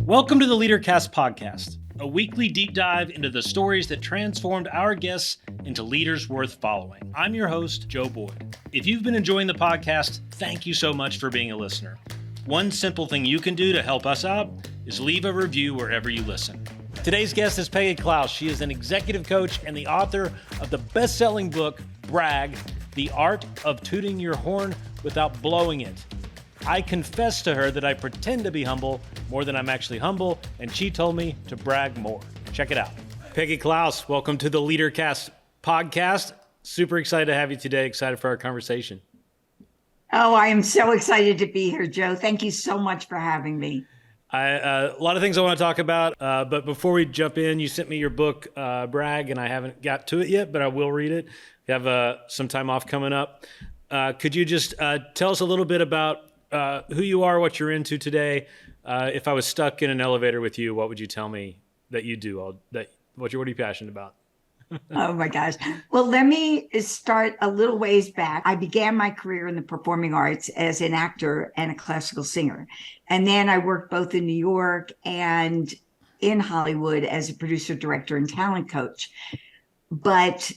Welcome to the LeaderCast podcast, a weekly deep dive into the stories that transformed our guests into leaders worth following. I'm your host, Joe Boyd. If you've been enjoying the podcast, thank you so much for being a listener. One simple thing you can do to help us out is leave a review wherever you listen. Today's guest is Peggy Klaus. She is an executive coach and the author of the best-selling book, Brag, The Art of Tooting Your Horn Without Blowing It. I confessed to her that I pretend to be humble more than I'm actually humble, and she told me to brag more. Check it out. Peggy Klaus, welcome to the LeaderCast podcast. Super excited to have you today. Excited for our conversation. Oh, I am so excited to be here, Joe. Thank you so much for having me. A lot of things I want to talk about, but before we jump in, you sent me your book, Brag, and I haven't got to it yet, but I will read it. We have some time off coming up. Could you just tell us a little bit about who you are, what you're into today? If I was stuck in an elevator with you, what would you tell me that you do? What are you passionate about? Oh my gosh. Well, let me start a little ways back. I began my career in the performing arts as an actor and a classical singer. And then I worked both in New York and in Hollywood as a producer, director, and talent coach. But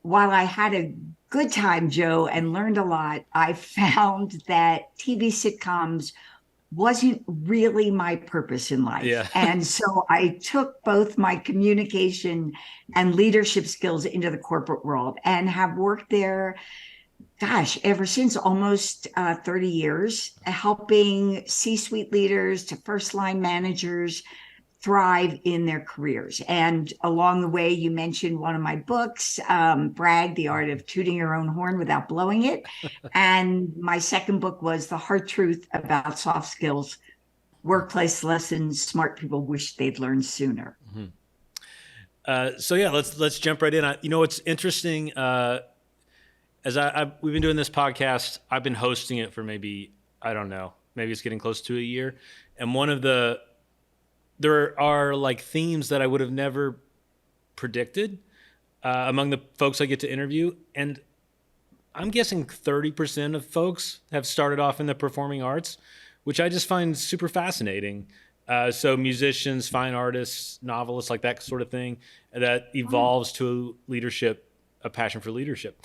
while I had a good time, Joe, and learned a lot, I found that TV sitcoms wasn't really my purpose in life. Yeah. And so I took both my communication and leadership skills into the corporate world and have worked there, ever since, almost 30 years, helping C-suite leaders to first-line managers thrive in their careers. And along the way, you mentioned one of my books, Brag, The Art of Tooting Your Own Horn Without Blowing It. And my second book was The Hard Truth About Soft Skills, Workplace Lessons Smart People Wish They'd Learned Sooner. Mm-hmm. So yeah, let's jump right in. It's interesting. We've been doing this podcast, I've been hosting it for maybe it's getting close to a year. And there are like themes that I would have never predicted among the folks I get to interview. And I'm guessing 30% of folks have started off in the performing arts, which I just find super fascinating. So musicians, fine artists, novelists, like that sort of thing, that evolves to leadership, a passion for leadership.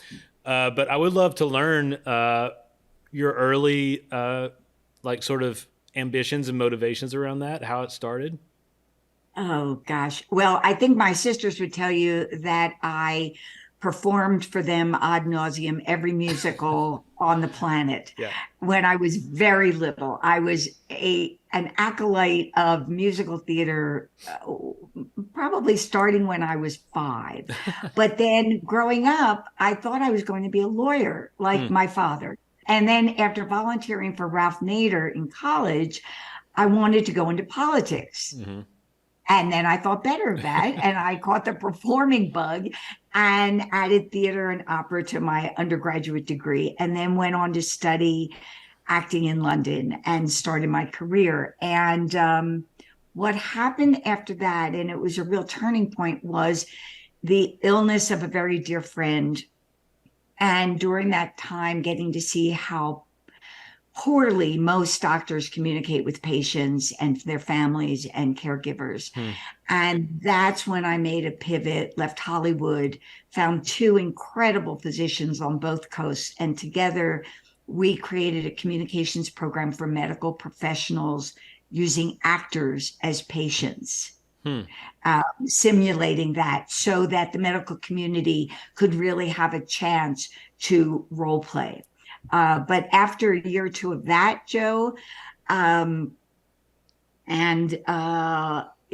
But I would love to learn your early sort of ambitions and motivations around that, how it started. Oh, gosh. Well, I think my sisters would tell you that I performed for them ad nauseum every musical on the planet. Yeah. When I was very little, I was an acolyte of musical theater, probably starting when I was 5. But then growing up, I thought I was going to be a lawyer like my father. And then after volunteering for Ralph Nader in college, I wanted to go into politics. Mm-hmm. And then I thought better of that. And I caught the performing bug and added theater and opera to my undergraduate degree, and then went on to study acting in London and started my career. And what happened after that, and it was a real turning point, was the illness of a very dear friend. And during that time, getting to see how poorly most doctors communicate with patients and their families and caregivers. And that's when I made a pivot, left Hollywood, found 2 incredible physicians on both coasts. And together we created a communications program for medical professionals using actors as patients. Simulating that so that the medical community could really have a chance to role play. But after a year or 2 of that, Joe, them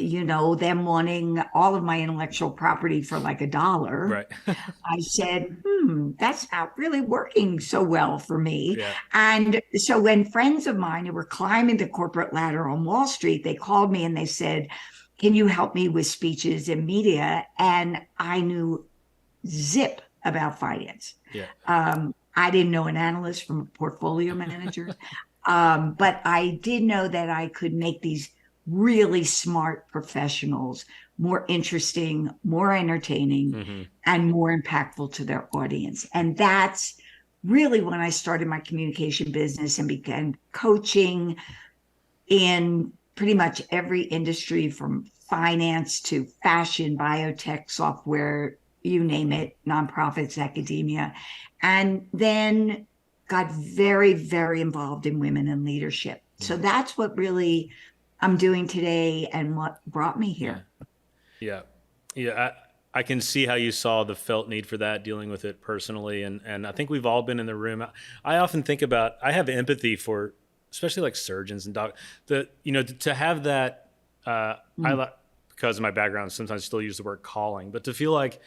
wanting all of my intellectual property for like $1, right. I said, that's not really working so well for me. Yeah. And so when friends of mine who were climbing the corporate ladder on Wall Street, they called me and they said, can you help me with speeches and media? And I knew zip about finance. Yeah. I didn't know an analyst from a portfolio manager, but I did know that I could make these really smart professionals more interesting, more entertaining, and more impactful to their audience. And that's really when I started my communication business and began coaching in pretty much every industry from finance to fashion, biotech, software, you name it, nonprofits, academia. And then got very, very involved in women in leadership. So that's what really I'm doing today and what brought me Yeah. here. Yeah. Yeah. I can see how you saw the felt need for that, dealing with it personally. And I think we've all been in the room. I often think about, I have empathy for, especially like surgeons and doc, to have that, Mm. because of my background, sometimes still use the word calling, but to feel like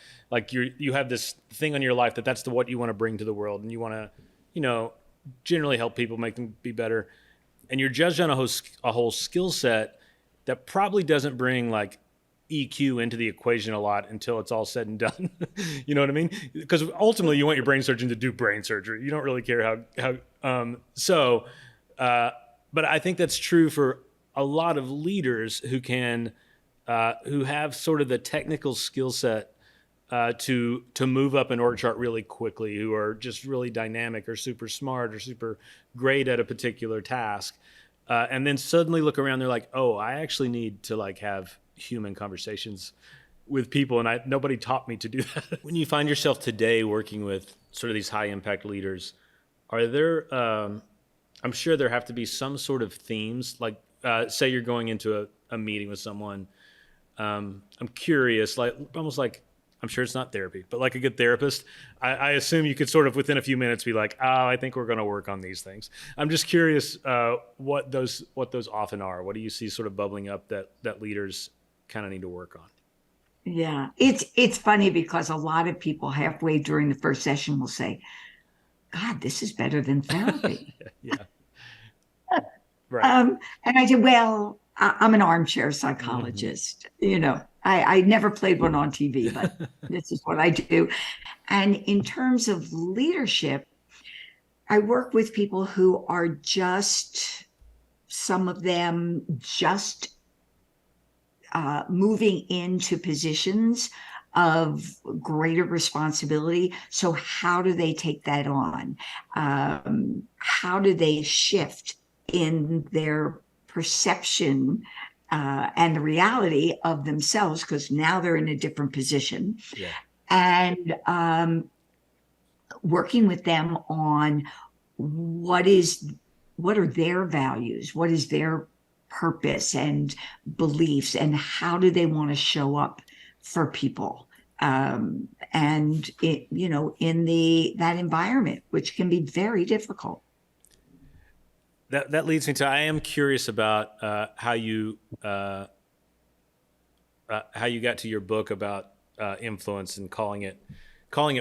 you have this thing on your life that's what you want to bring to the world, and you want to, generally help people, make them be better. And you're judged on a whole skill set that probably doesn't bring like EQ into the equation a lot until it's all said and done. You know what I mean? Because ultimately you want your brain surgeon to do brain surgery. You don't really care but I think that's true for a lot of leaders who have sort of the technical skill set to move up an org chart really quickly, who are just really dynamic or super smart or super great at a particular task, and then suddenly look around, they're like, oh, I actually need to like have human conversations with people, and nobody taught me to do that. When you find yourself today working with sort of these high impact leaders, are there? I'm sure there have to be some sort of themes. Like, say you're going into a meeting with someone. I'm curious, like almost like, I'm sure it's not therapy, but like a good therapist, I assume you could sort of within a few minutes be like, oh, I think we're going to work on these things. I'm just curious what those often are. What do you see sort of bubbling up that leaders kind of need to work on? Yeah, it's funny because a lot of people halfway during the first session will say, God, this is better than therapy. Yeah, right. And I said, well, I'm an armchair Mm-hmm. psychologist. I never played one on TV, but this is what I do. And in terms of leadership, I work with people who are just, some of them just moving into positions of greater responsibility. So, how do they take that on? How do they shift in their perception and the reality of themselves? Because now they're in a different position. Yeah. And working with them on what are their values, what is their purpose and beliefs, and how do they want to show up for people, and in that environment, which can be very difficult. That leads me to, I am curious about how you got to your book about influence and calling it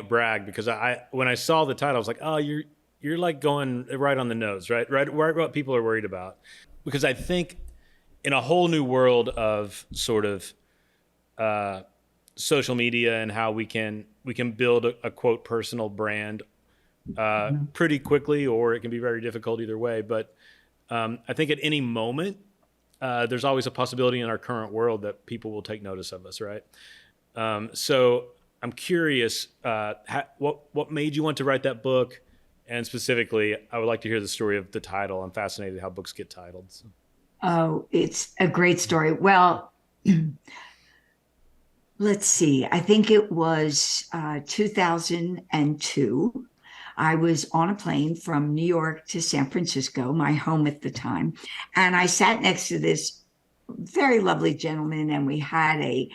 brag, because I when I saw the title I was like, oh, you're like going right on the nose, right what people are worried about, because I think in a whole new world of sort of social media and how we can build a quote personal brand pretty quickly, or it can be very difficult either way. But I think at any moment, there's always a possibility in our current world that people will take notice of us, right? So I'm curious, what made you want to write that book? And specifically, I would like to hear the story of the title. I'm fascinated how books get titled. So. Oh, it's a great story. Well, let's see. I think it was 2002. I was on a plane from New York to San Francisco, my home at the time. And I sat next to this very lovely gentleman, and we had a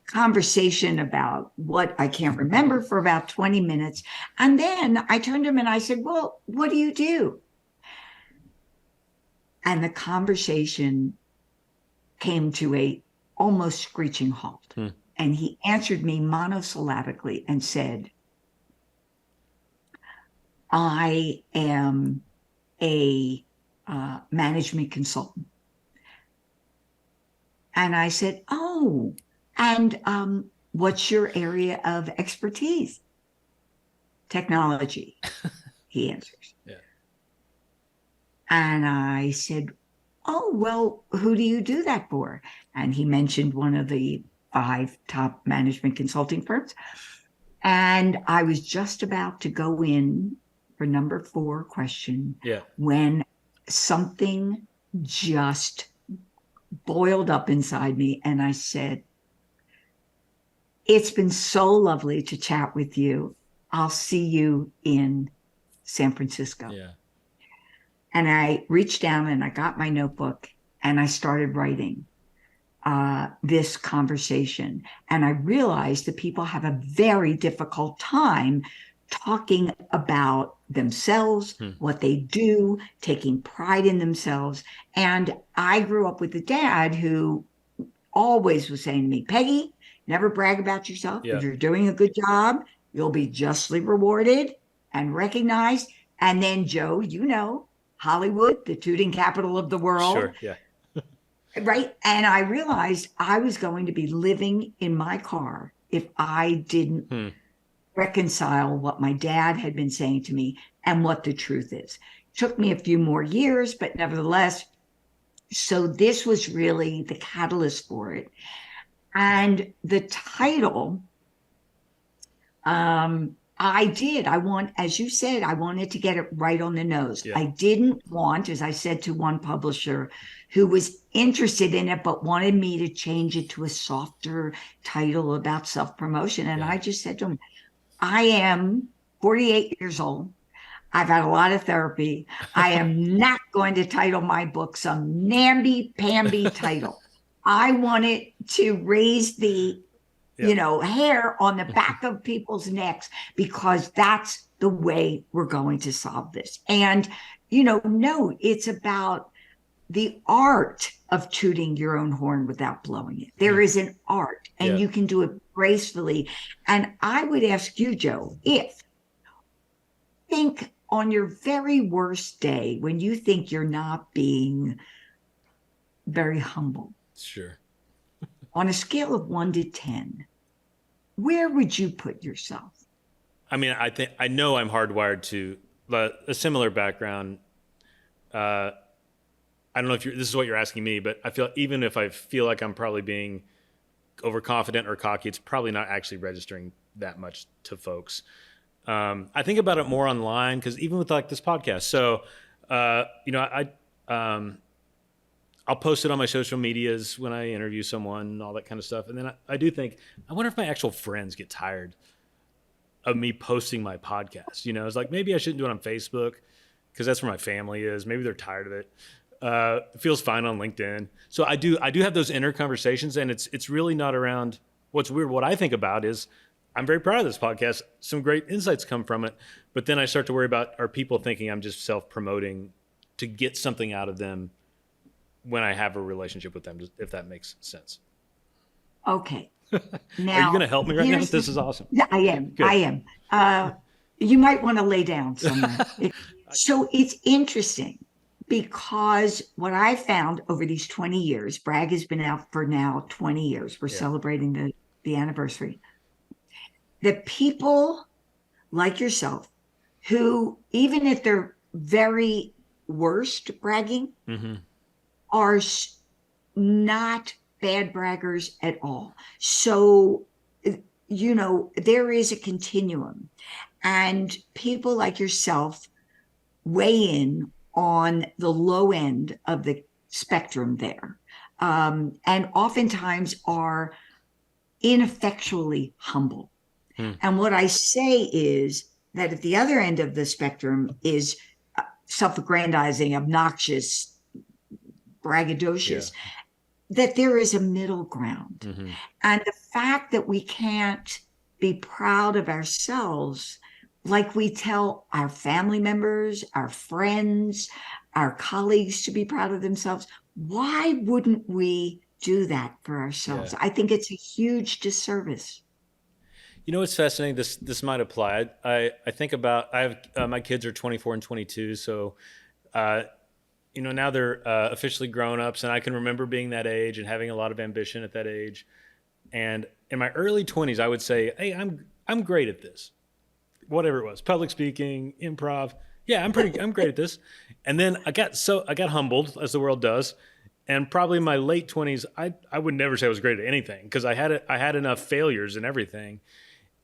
conversation about what I can't remember for about 20 minutes. And then I turned to him and I said, well, what do you do? And the conversation came to a almost screeching halt. Hmm. And he answered me monosyllabically and said, I am a management consultant. And I said, oh, and what's your area of expertise? Technology, he answers. Yeah. And I said, oh, well, who do you do that for? And he mentioned one of the 5 top management consulting firms. And I was just about to go in for number 4 question Yeah. when something just boiled up inside me. And I said, it's been so lovely to chat with you. I'll see you in San Francisco. Yeah. And I reached down and I got my notebook and I started writing this conversation. And I realized that people have a very difficult time talking about themselves, what they do, taking pride in themselves. And I grew up with a dad who always was saying to me, Peggy, never brag about yourself. Yeah. If you're doing a good job, you'll be justly rewarded and recognized. And then, Joe, you know, Hollywood, the tooting capital of the world, Sure. Yeah. right? And I realized I was going to be living in my car if I didn't Hmm. reconcile what my dad had been saying to me and what the truth is. Took me a few more years, but nevertheless, so this was really the catalyst for it. And the title, as you said, I wanted to get it right on the nose. Yeah. I didn't want, as I said to one publisher who was interested in it, but wanted me to change it to a softer title about self-promotion. And I just said to him, I am 48 years old. I've had a lot of therapy. I am not going to title my book some namby-pamby title. I wanted to raise the hair on the back of people's necks because that's the way we're going to solve this. And, no, it's about the art of tooting your own horn without blowing it. There is an art, and you can do it gracefully. And I would ask you, Joe, think on your very worst day when you think you're not being very humble. Sure. On a scale of 1 to 10, where would you put yourself? I mean, I know I'm hardwired to a similar background. I don't know if this is what you're asking me, but I feel even if I feel like I'm probably being overconfident or cocky, it's probably not actually registering that much to folks. I think about it more online because even with like this podcast, so I'll post it on my social medias when I interview someone and all that kind of stuff. And then I do think, I wonder if my actual friends get tired of me posting my podcast. It's like, maybe I shouldn't do it on Facebook because that's where my family is. Maybe they're tired of it. It feels fine on LinkedIn. So I do have those inner conversations, and it's really not around what's weird. What I think about is I'm very proud of this podcast. Some great insights come from it. But then I start to worry about, are people thinking I'm just self-promoting to get something out of them when I have a relationship with them, if that makes sense. Okay. Now, are you going to help me right now? This is awesome. I am. Good. I am. You might want to lay down somewhere. So it's interesting because what I found over these 20 years, Bragg has been out for now 20 years. We're celebrating the anniversary. The people like yourself who, even if they're very worst bragging, are not bad braggers at all. So, there is a continuum. And people like yourself weigh in on the low end of the spectrum there. And oftentimes are ineffectually humble. And what I say is that at the other end of the spectrum is self-aggrandizing, obnoxious, braggadocious, that there is a middle ground. And the fact that we can't be proud of ourselves like we tell our family members, our friends, our colleagues to be proud of themselves, why wouldn't we do that for ourselves? I think it's a huge disservice. It's fascinating. This might apply. I think about, I have my kids are 24 and 22, so now they're officially grown-ups, and I can remember being that age and having a lot of ambition at that age. And in my early 20s, I would say, hey, I'm great at this. Whatever it was, public speaking, improv. Yeah, I'm great at this. And then I got humbled, as the world does. And probably in my late 20s, I would never say I was great at anything because I had enough failures and everything.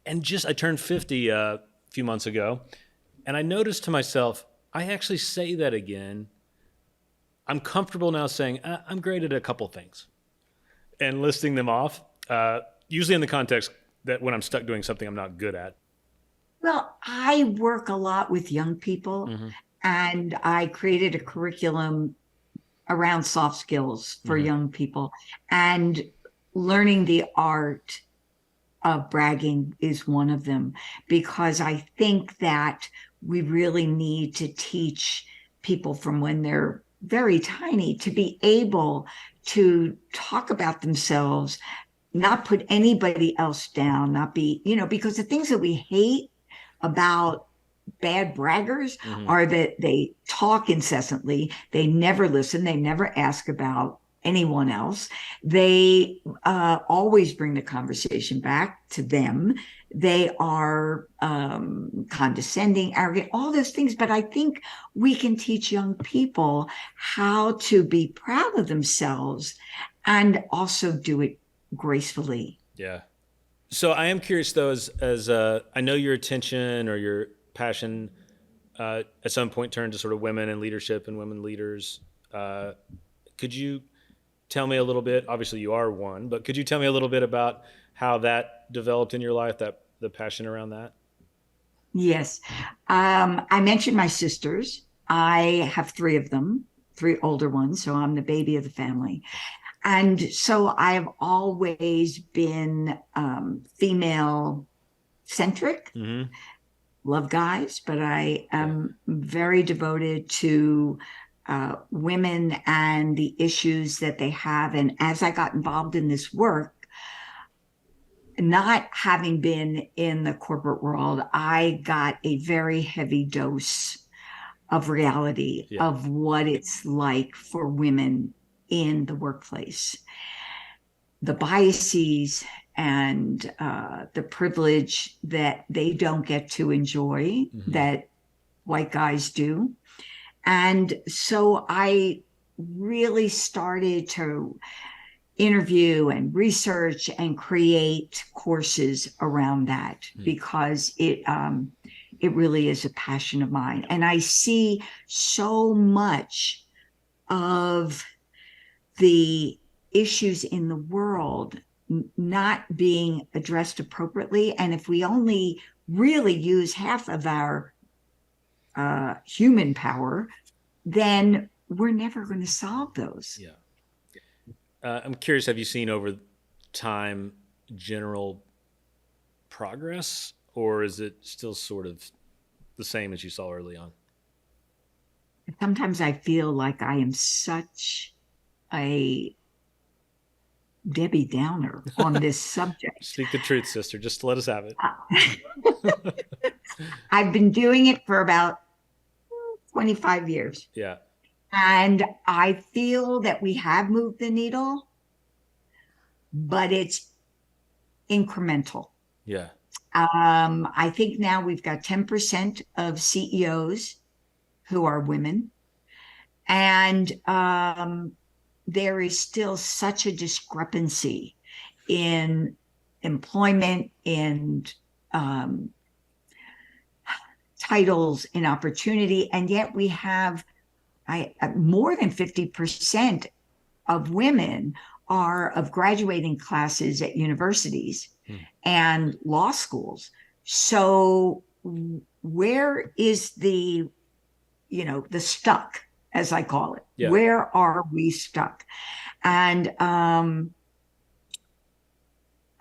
And I turned 50 a few months ago, and I noticed to myself, I actually say that again I'm comfortable now saying I'm great at a couple things and listing them off, usually in the context that when I'm stuck doing something I'm not good at. Well, I work a lot with young people, Mm-hmm. and I created a curriculum around soft skills for Mm-hmm. young people. And learning the art of bragging is one of them, because I think that we really need to teach people from when they're very tiny to be able to talk about themselves, not put anybody else down, not be, because the things that we hate about bad braggers Mm-hmm. are that they talk incessantly, they never listen, they never ask about anyone else, they always bring the conversation back to them, they are condescending, arrogant, all those things. But I think we can teach young people how to be proud of themselves and also do it gracefully. Yeah. So I am curious though, as I know your attention or your passion at some point turned to sort of women and leadership and women leaders. Uh, could you tell me a little bit? Obviously, you are one, but could you tell me a little bit about how that developed in your life? That the passion around that. Yes. I mentioned my sisters. I have three of them, three older ones. So I'm the baby of the family. And so I've always been female centric, Mm-hmm. love guys, but I Yeah. am very devoted to women and the issues that they have. And as I got involved in this work, not having been in the corporate world, I got a very heavy dose of reality Yeah. of what it's like for women in the workplace. The biases and the privilege that they don't get to enjoy Mm-hmm. that white guys do. And so I really started to interview and research and create courses around that, because it really is a passion of mine. And I see so much of the issues in the world not being addressed appropriately. And if we only really use half of our human power, then we're never going to solve those. Yeah. I'm curious. Have you seen over time general progress, or is it still sort of the same as you saw early on? Sometimes I feel like I am such a Debbie Downer on this subject. Speak the truth, sister. Just let us have it. I've been doing it for about 25 years. Yeah. And I feel that we have moved the needle, but it's incremental. Yeah. I think now we've got 10% of CEOs who are women. And there is still such a discrepancy in employment, in titles, in opportunity. And yet we have more than 50% of women are of graduating classes at universities and law schools. So where is the stuck, as I call it? Yeah. Where are we stuck? And I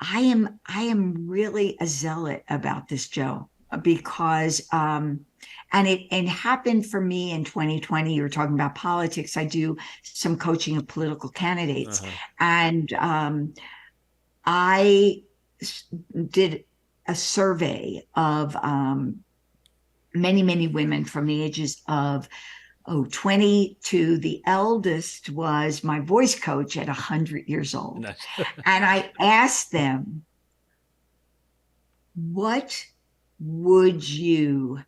am really a zealot about this, Joe, because and it happened for me in 2020. You were talking about politics. I do some coaching of political candidates, and I did a survey of many women from the ages of 20 to the eldest was my voice coach at 100 years old. Nice. And I asked them, what would you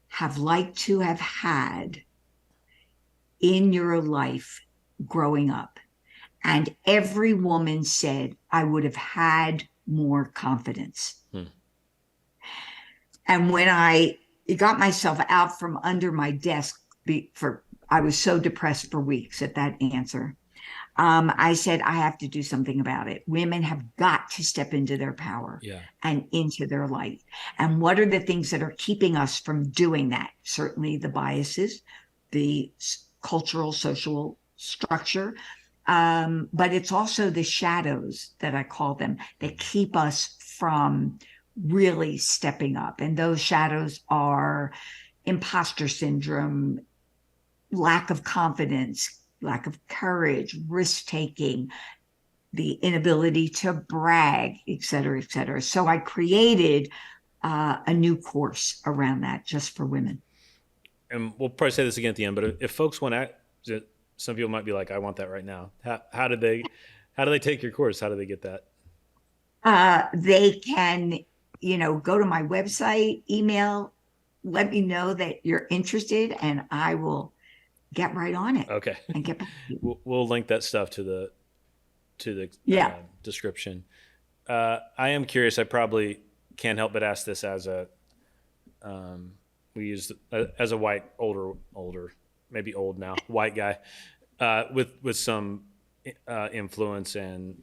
have liked to have had in your life growing up? And every woman said, I would have had more confidence. And when I got myself out from under my desk I was so depressed for weeks at that answer. I said, I have to do something about it. Women have got to step into their power Yeah. and into their light. And what are the things that are keeping us from doing that? Certainly the biases, the cultural, social structure. But it's also the shadows that I call them that keep us from really stepping up. And those shadows are imposter syndrome, lack of confidence, lack of courage, risk taking, the inability to brag, et cetera, et cetera. So I created a new course around that just for women. And we'll probably say this again at the end, but if folks want to, some people might be like, I want that right now. How do they take your course? How do they get that? They can, go to my website, email, let me know that you're interested, and I will get right on it Okay. and get back to you. We'll link that stuff to the Yeah. description. I am curious. I probably can't help but ask this as we use as a white, older, maybe old now, white guy, with some influence and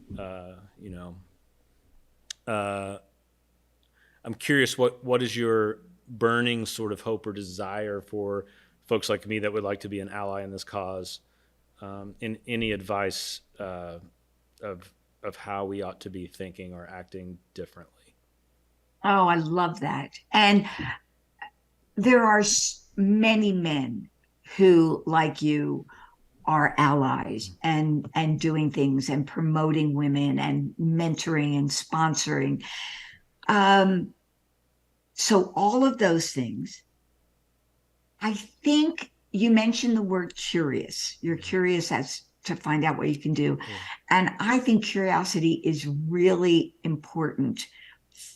I'm curious what is your burning sort of hope or desire for folks like me that would like to be an ally in this cause? In any advice of how we ought to be thinking or acting differently? Oh, I love that. And there are many men who, like you, are allies and doing things and promoting women and mentoring and sponsoring. Um, so all of those things, I think you mentioned the word curious. You're curious as to find out what you can do. Yeah. And I think curiosity is really important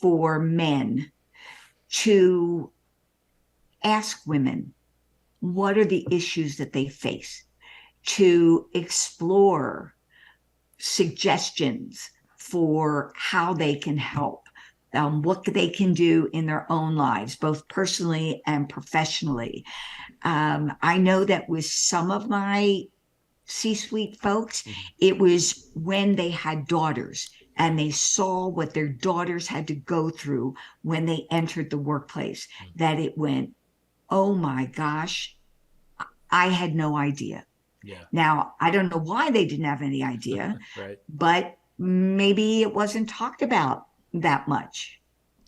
for men to ask women what are the issues that they face, to explore suggestions for how they can help, what they can do in their own lives, both personally and professionally. I know that with some of my C-suite folks, it was when they had daughters and they saw what their daughters had to go through when they entered the workplace that it went, oh my gosh, I had no idea. Yeah. Now, I don't know why they didn't have any idea, Right. but maybe it wasn't talked about that much.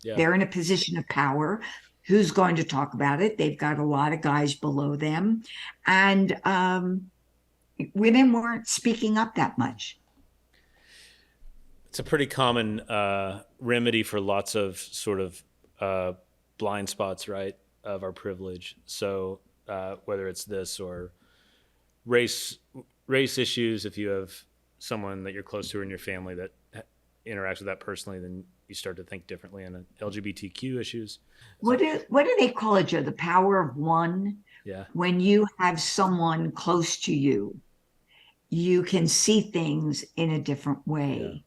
Yeah. They're in a position of power. Who's going to talk about it? They've got a lot of guys below them. And women weren't speaking up that much. It's a pretty common remedy for lots of sort of blind spots, right, of our privilege. So whether it's this or race issues, if you have someone that you're close to in your family that interacts with that personally, then you start to think differently. And LGBTQ issues. What do they call it, Joe? The power of one. Yeah. When you have someone close to you, you can see things in a different way. Yeah.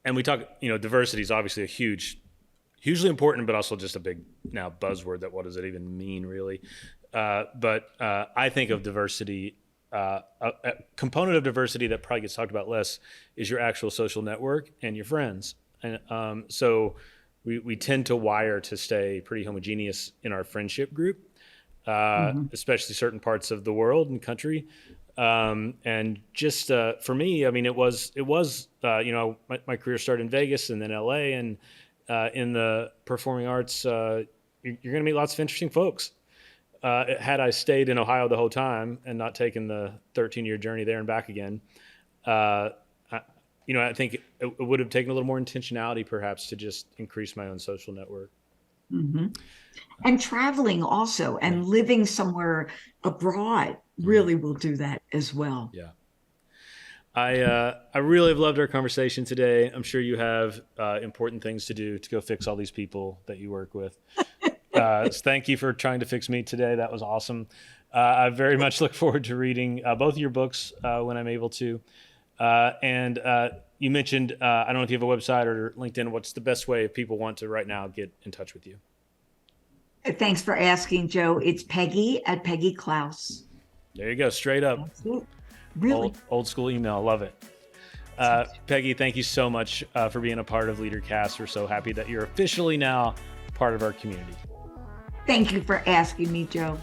And we talk, diversity is obviously hugely important, but also just a big now buzzword that what does it even mean really? But I think of diversity, a component of diversity that probably gets talked about less is your actual social network and your friends. And so we tend to wire to stay pretty homogeneous in our friendship group, especially certain parts of the world and country. And just for me, I mean, it was my career started in Vegas and then LA, and in the performing arts, you're going to meet lots of interesting folks. Had I stayed in Ohio the whole time and not taken the 13-year journey there and back again, I think it would have taken a little more intentionality perhaps to just increase my own social network. Mm-hmm. And traveling also and living somewhere abroad really will do that as well. Yeah. I really have loved our conversation today. I'm sure you have important things to do to go fix all these people that you work with. So thank you for trying to fix me today. That was awesome. I very much look forward to reading both of your books when I'm able to. And you mentioned, I don't know if you have a website or LinkedIn. What's the best way if people want to right now get in touch with you? Thanks for asking, Joe. It's Peggy at Peggy Klaus. There you go. Straight up. That's it. Really. Old school email. Love it. Peggy, thank you so much for being a part of LeaderCast. We're so happy that you're officially now part of our community. Thank you for asking me, Joe.